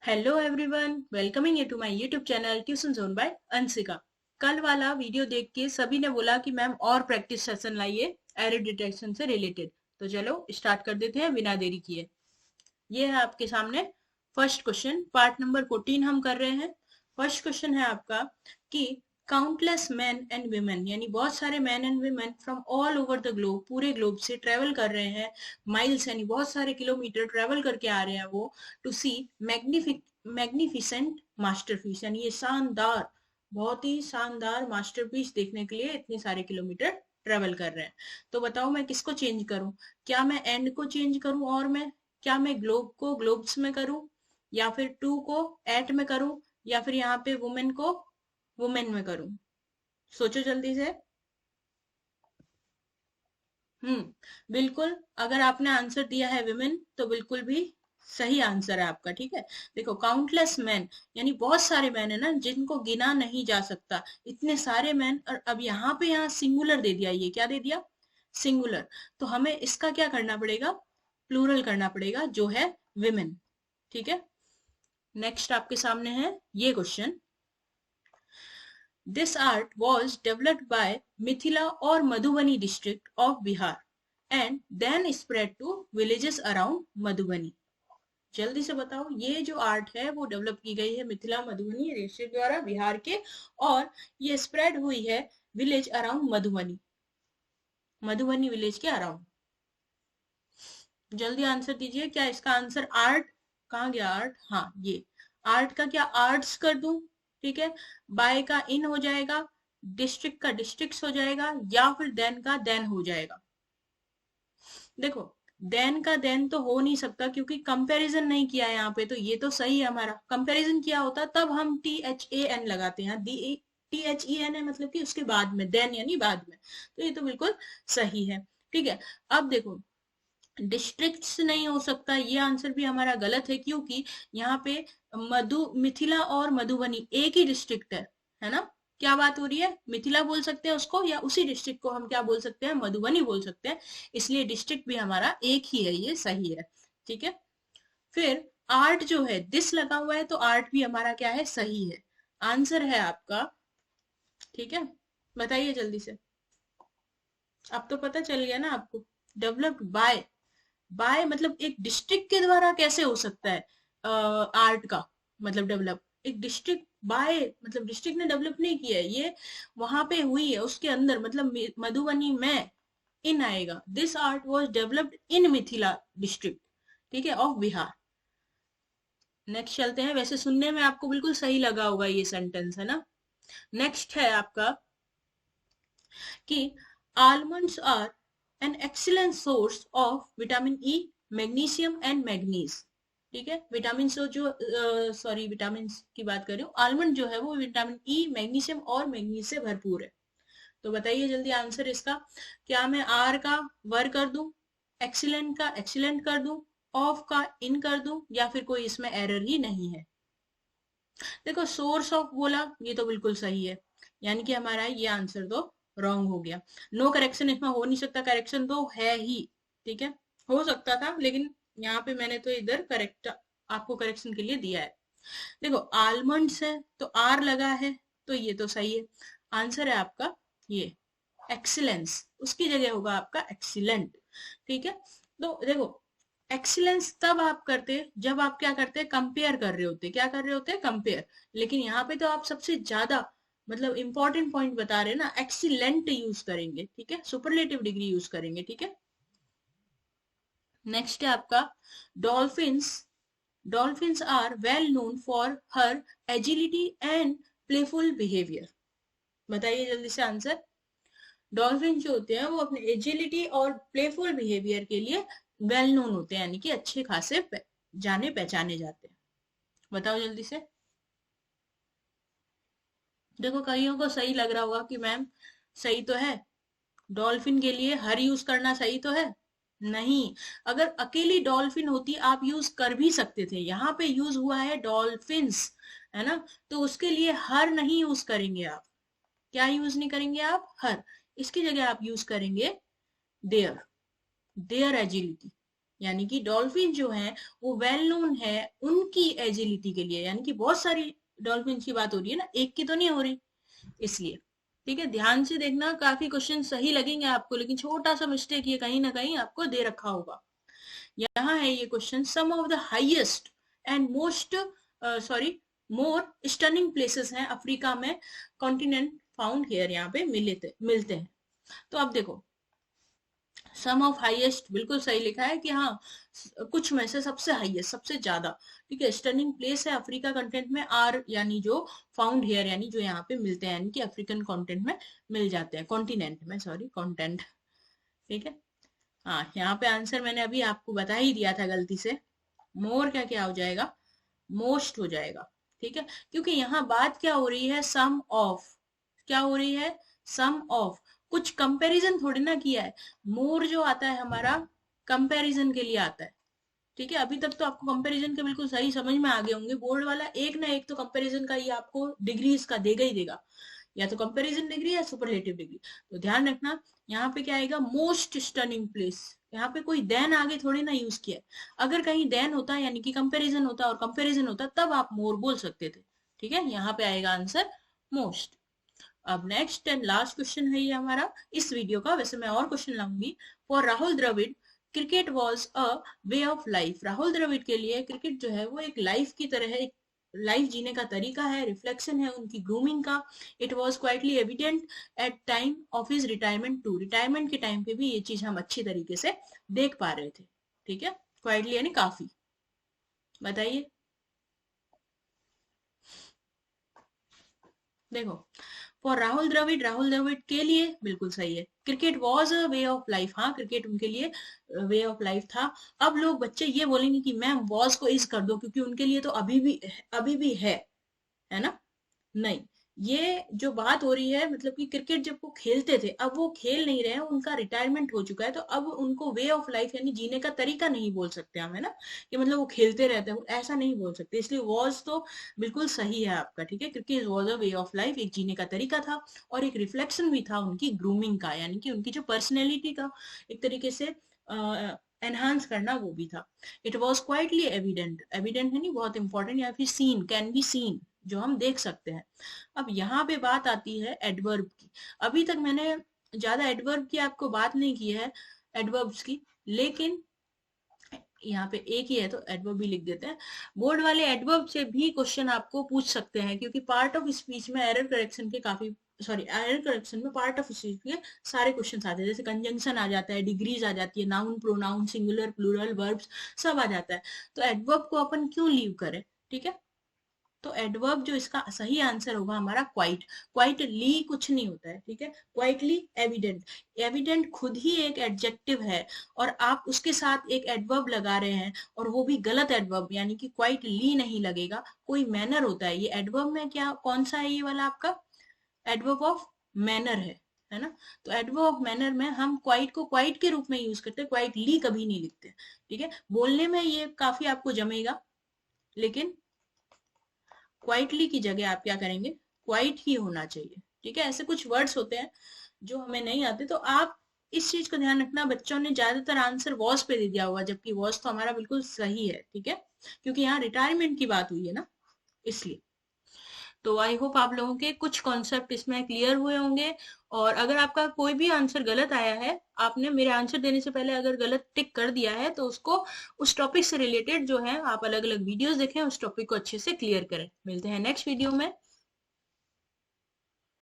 Hello everyone, welcoming you to my YouTube channel tuition zone by Anshika. कल वाला video देख के सभी ने बोला कि मैम और प्रैक्टिस सेशन लाइए एरर डिटेक्शन से रिलेटेड। तो चलो स्टार्ट कर देते हैं बिना देरी किए। ये है आपके सामने फर्स्ट क्वेश्चन, पार्ट नंबर 14 हम कर रहे हैं। फर्स्ट क्वेश्चन है आपका कि काउंटलेस मैन एंड वीमेन, यानी बहुत सारे man and women from all over the globe, पूरे ग्लोब से ट्रेवल कर रहे हैं। माइल्स यानी बहुत सारे किलोमीटर ट्रेवल करके आ रहे हैं वो, टू सी मैग्निफिसेंट मास्टरपीस, यानी ये शानदार, बहुत ही शानदार मास्टरपीस देखने के लिए इतने सारे किलोमीटर ट्रेवल कर रहे हैं। तो बताओ मैं किसको चेंज करूं? क्या मैं एंड को चेंज करूं? और मैं क्या मैं ग्लोब को ग्लोब्स में करूं, या फिर टू को एट में करूं, या फिर यहाँ पे वुमेन को वुमेन में करूं? सोचो जल्दी से। बिल्कुल। अगर आपने आंसर दिया है विमेन तो बिल्कुल भी सही आंसर है आपका, ठीक है। देखो, काउंटलेस मैन यानी बहुत सारे मैन है ना, जिनको गिना नहीं जा सकता, इतने सारे मैन। और अब यहाँ सिंगुलर दे दिया, ये क्या दे दिया? सिंगुलर। तो हमें इसका क्या करना पड़ेगा? प्लूरल करना पड़ेगा, जो है विमेन। ठीक है। नेक्स्ट आपके सामने है ये question. This art was developed by Mithila और Madhubani district of Bihar and then spread to villages around Madhubani. जल्दी से बताओ, ये जो आर्ट है वो डेवलप की गई है मिथिला मधुबनी डिस्ट्रिक्ट द्वारा बिहार के, और ये स्प्रेड हुई है village around Madhubani, Madhubani village के अराउंड। जल्दी आंसर दीजिए। क्या इसका आंसर आर्ट? कहाँ गया आर्ट? हाँ, ये आर्ट का क्या आर्ट्स कर दूं? ठीक है। बाय का इन हो जाएगा, डिस्ट्रिक्ट का डिस्ट्रिक्ट्स हो जाएगा, या फिर देन का देन हो जाएगा। देखो, देन का देन तो हो नहीं सकता क्योंकि कंपैरिजन नहीं किया है यहाँ पे। तो ये तो सही है हमारा। कंपैरिजन किया होता तब हम THAN लगाते हैं। THEN है, मतलब कि उसके बाद में, देन यानी बाद में। तो ये तो बिल्कुल सही है। ठीक है। अब देखो, डिस्ट्रिक्ट्स नहीं हो सकता, ये आंसर भी हमारा गलत है, क्योंकि यहाँ पे मिथिला और मधुबनी एक ही डिस्ट्रिक्ट है ना। क्या बात हो रही है? मिथिला बोल सकते हैं उसको, या उसी डिस्ट्रिक्ट को हम क्या बोल सकते हैं? मधुबनी बोल सकते हैं। इसलिए डिस्ट्रिक्ट भी हमारा एक ही है, ये सही है। ठीक है। फिर आर्ट जो है, दिस लगा हुआ है, तो आर्ट भी हमारा क्या है? सही है। आंसर है आपका। ठीक है। बताइए जल्दी से। अब तो पता चल गया ना आपको। डेवलप्ड बाय, बाय मतलब एक डिस्ट्रिक्ट के द्वारा कैसे हो सकता है आर्ट का मतलब डेवलप? एक डिस्ट्रिक्ट बाय मतलब डिस्ट्रिक्ट ने डेवलप नहीं किया है ये, वहां पे हुई है उसके अंदर, मतलब मधुबनी में इन आएगा। This art was developed in Mithila district, ठीक है, ऑफ बिहार। नेक्स्ट चलते हैं। वैसे सुनने में आपको बिल्कुल सही लगा होगा ये सेंटेंस, है ना। नेक्स्ट है आपका कि almonds are an excellent source of vitamin E, magnesium and manganese. ठीक है। विटामिन सो जो सॉरी विटामिन की बात कर रही हूँ। आलमंड जो है वो विटामिन ई, मैग्नीशियम और मैग्नीज से भरपूर है। तो बताइए जल्दी आंसर इसका। क्या मैं आर का वर कर दूं, एक्सीलेंट का एक्सीलेंट कर दूं, ऑफ का इन कर दूं, या फिर कोई इसमें एरर ही नहीं है? देखो, सोर्स ऑफ बोला, ये तो बिल्कुल सही है, यानी कि हमारा ये आंसर तो रॉन्ग हो गया। नो करेक्शन इसमें हो नहीं सकता, करेक्शन तो है ही। ठीक है। हो सकता था, लेकिन यहाँ पे मैंने तो इधर करेक्ट आपको करेक्शन के लिए दिया है। देखो, आलमंड्स है तो आर लगा है, तो ये तो सही है। आंसर है आपका ये एक्सीलेंस, उसकी जगह होगा आपका एक्सीलेंट। ठीक है। तो देखो, एक्सीलेंस तब आप करते जब आप क्या करते, कंपेयर कर रहे होते। क्या कर रहे होते? कंपेयर। लेकिन यहाँ पे तो आप सबसे ज्यादा मतलब इंपॉर्टेंट पॉइंट बता रहे हैं ना, एक्सीलेंट यूज करेंगे। ठीक है, सुपरलेटिव डिग्री यूज करेंगे। ठीक है। नेक्स्ट है आपका dolphins. Dolphins are well known for her agility and playful behaviour. बताइए जल्दी से आंसर। डॉल्फिन जो होते हैं वो अपने एजिलिटी और प्लेफुल बिहेवियर के लिए वेल नोन होते हैं, यानी कि अच्छे खासे जाने पहचाने जाते हैं। बताओ जल्दी से। देखो, कईयों को सही लग रहा होगा कि मैम सही तो है, डॉल्फिन के लिए हर यूज करना सही तो है। नहीं, अगर अकेली डॉल्फिन होती आप यूज कर भी सकते थे। यहाँ पे यूज हुआ है डॉल्फिन्स, है ना। तो उसके लिए हर नहीं यूज करेंगे आप। क्या यूज नहीं करेंगे आप? हर। इसकी जगह आप यूज करेंगे देयर, देयर एजिलिटी। यानी कि डॉल्फिन जो है वो वेल नोन है उनकी एजिलिटी के लिए, यानी कि बहुत सारी डॉल्फिन की बात हो रही है ना, एक की तो नहीं हो रही, इसलिए। ठीक है, ध्यान से देखना, काफी क्वेश्चन सही लगेंगे आपको, लेकिन छोटा सा मिस्टेक ये कहीं ना कहीं आपको दे रखा होगा। यहाँ है ये question, some of the highest and most sorry more stunning places हैं अफ्रीका में, कॉन्टिनेंट फाउंड हियर, यहाँ पे मिलते हैं। तो अब देखो, सम ऑफ हाईएस्ट बिल्कुल सही लिखा है कि हाँ कुछ में से सबसे हाईएस्ट, सबसे ज्यादा। ठीक है, स्टनिंग प्लेस है अफ्रीका कंटेंट में, आर यानी जो फाउंड हियर यानी जो यहाँ पे मिलते हैं, यानी कि अफ्रीकन कॉन्टेंट में मिल जाते हैं, कॉन्टिनेंट में, सॉरी कॉन्टेंट। ठीक है, हाँ यहाँ पे आंसर मैंने अभी आपको बता ही दिया था गलती से, मोर क्या क्या हो जाएगा, मोस्ट हो जाएगा। ठीक है, क्योंकि यहाँ बात क्या हो रही है, सम ऑफ, क्या हो रही है, सम ऑफ, कुछ कंपैरिजन थोड़ी ना किया है। मोर जो आता है हमारा कंपैरिजन के लिए आता है। ठीक है, अभी तक तो आपको कंपैरिजन के बिल्कुल सही समझ में आ गए होंगे, बोर्ड वाला एक ना एक तो कंपैरिजन का ये आपको डिग्री इसका देगा ही देगा, या तो कंपैरिजन डिग्री या सुपरलेटिव डिग्री। तो ध्यान रखना, यहाँ पे क्या आएगा, मोस्ट स्टनिंग प्लेस, यहाँ पे कोई देन आगे थोड़ी ना यूज किया है। अगर कहीं देन होता यानी कि कंपैरिजन होता और कंपैरिजन होता तब आप मोर बोल सकते थे। ठीक है, यहाँ पे आएगा आंसर मोस्ट। अब नेक्स्ट एंड लास्ट क्वेश्चन है ये हमारा इस वीडियो का, वैसे मैं और क्वेश्चन लाऊंगी। For Rahul Dravid cricket was a way of life, Rahul Dravid के लिए क्रिकेट जो है वो एक लाइफ की तरह है, एक लाइफ जीने का तरीका है, रिफ्लेक्शन है उनकी ग्रूमिंग का। It was quitely evident at time of his retirement too, retirement के टाइम पे भी ये चीज हम अच्छी तरीके से देख पा रहे थे। ठीक है, क्वाइटली यानी काफी। बताइए, देखो, फॉर राहुल द्रविड़, राहुल द्रविड़ के लिए बिल्कुल सही है, cricket was a way of life, हाँ क्रिकेट उनके लिए वे ऑफ लाइफ था। अब लोग बच्चे ये बोलेंगे कि मैम वॉज को इज कर दो, क्योंकि उनके लिए तो अभी भी है ना, नहीं, ये जो बात हो रही है मतलब कि क्रिकेट जब वो खेलते थे, अब वो खेल नहीं रहे हैं, उनका रिटायरमेंट हो चुका है, तो अब उनको वे ऑफ लाइफ यानी जीने का तरीका नहीं बोल सकते हम, है ना, कि मतलब वो खेलते रहते हैं, ऐसा नहीं बोल सकते, इसलिए वॉज तो बिल्कुल सही है आपका। ठीक है, cricket was a way of life, एक जीने का तरीका था और एक रिफ्लेक्शन भी था उनकी ग्रूमिंग का, यानी कि उनकी जो पर्सनैलिटी का एक तरीके से एनहांस करना वो भी था। It was quitely evident, evident है नहीं बहुत इंपॉर्टेंट, या फिर सीन, कैन बी सीन, जो हम देख सकते हैं। अब यहाँ पे बात आती है एडवर्ब की। अभी तक मैंने ज्यादा एडवर्ब की आपको बात नहीं की है, एडवर्ब्स की, लेकिन यहाँ पे एक ही है तो एडवर्ब भी लिख देते हैं। बोर्ड वाले एडवर्ब से भी क्वेश्चन आपको पूछ सकते हैं, क्योंकि पार्ट ऑफ स्पीच में एरर करेक्शन के काफी, सॉरी एरर करेक्शन में पार्ट ऑफ स्पीच के सारे क्वेश्चन आते हैं, जैसे कंजंक्शन आ जाता है, डिग्रीज आ जाती है, noun pronoun singular plural verbs सब आ जाता है। तो एडवर्ब को अपन क्यों लीव करें। ठीक है, तो एडवर्ब जो इसका सही आंसर होगा हमारा क्वाइट, क्वाइटली कुछ नहीं होता है। ठीक है, क्वाइटली एविडेंट, एविडेंट खुद ही एक एडजेक्टिव है और आप उसके साथ एक एडवर्ब लगा रहे हैं, और वो भी गलत एडवर्ब, यानी कि क्वाइटली नहीं लगेगा, कोई मैनर होता है। ये एडवर्ब में क्या, कौन सा है ये वाला आपका, एडवर्ब ऑफ मैनर है ना। तो एडवर्ब ऑफ मैनर में हम क्वाइट को क्वाइट के रूप में यूज करते हैं, क्वाइटली कभी नहीं लिखते। ठीक है, बोलने में ये काफी आपको जमेगा, लेकिन क्वाइटली की जगह आप क्या करेंगे, क्वाइट ही होना चाहिए। ठीक है, ऐसे कुछ वर्ड्स होते हैं जो हमें नहीं आते, तो आप इस चीज का ध्यान रखना। बच्चों ने ज्यादातर आंसर वॉज पे दे दिया होगा, जबकि वॉज तो हमारा बिल्कुल सही है। ठीक है, क्योंकि यहाँ रिटायरमेंट की बात हुई है ना, इसलिए। तो आई होप आप लोगों के कुछ कॉन्सेप्ट इसमें क्लियर हुए होंगे। और अगर आपका कोई भी आंसर गलत आया है, आपने मेरे आंसर देने से पहले अगर गलत टिक कर दिया है, तो उसको उस टॉपिक से रिलेटेड जो है आप अलग अलग वीडियोस देखें, उस टॉपिक को अच्छे से क्लियर करें। मिलते हैं नेक्स्ट वीडियो में।